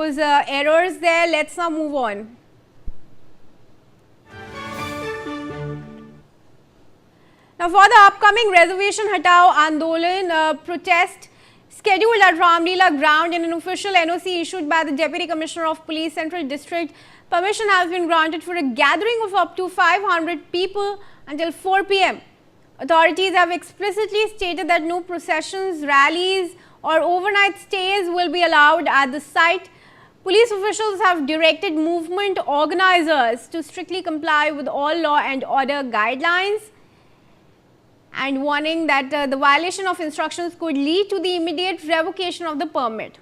those errors there. Let's now move on. Now, for the upcoming Reservation Hatao Andolan protest scheduled at Ramlila ground, in an official NOC issued by the Deputy Commissioner of Police Central District, permission has been granted for a gathering of up to 500 people until 4 p.m. Authorities have explicitly stated that no processions, rallies or overnight stays will be allowed at the site. Police officials have directed movement organizers to strictly comply with all law and order guidelines, and warning that the violation of instructions could lead to the immediate revocation of the permit.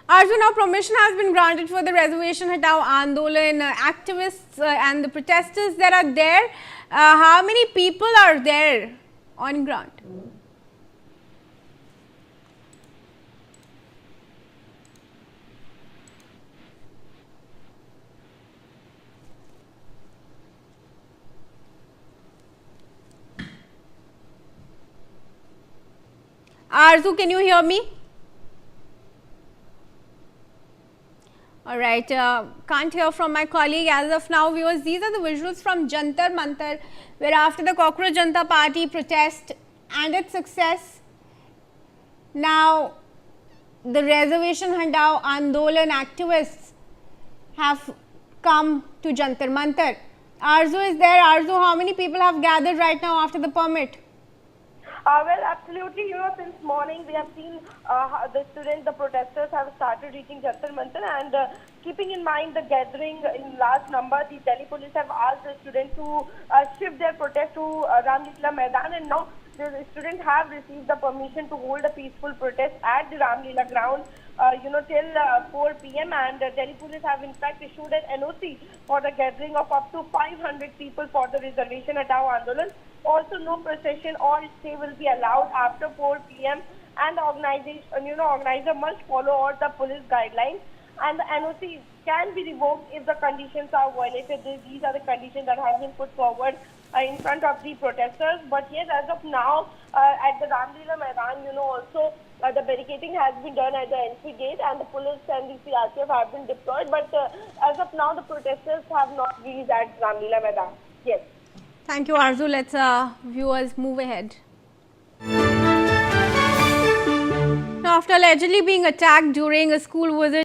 Also, now permission has been granted for the Reservation Hatao Andolan activists and the protesters that are there. How many people are there on ground? Arzu, can you hear me? All right, can't hear from my colleague as of now. Viewers, these are the visuals from Jantar Mantar, where after the Cockroach Janata Party protest and its success, now the Reservation Hatao Andolan activists have come to Jantar Mantar. Arzu is there. Arzu, how many people have gathered right now after the permit? Well, absolutely. Since morning we have seen the protesters have started reaching Jantar Mantar, and keeping in mind the gathering in large number, the Delhi police have asked the students to shift their protest to Ramlila Maidan, and now the students have received the permission to hold a peaceful protest at the Ramlila ground, till 4 p.m. and Delhi police have in fact issued an NOC for the gathering of up to 500 people for the Reservation Hatao Andolan. Also, no procession or stay will be allowed after 4 p.m. and the organizer must follow all the police guidelines, and the NOC can be revoked if the conditions are violated. These are the conditions that have been put forward in front of the protesters. But yes, as of now, at the Ramlila Maidan, also the barricading has been done at the entry gate, and the police and the CRPF have been deployed. But as of now, the protesters have not reached at Ramlila Maidan. Yes. Thank you, Arzu. Let's viewers move ahead. Now, after allegedly being attacked during a school visit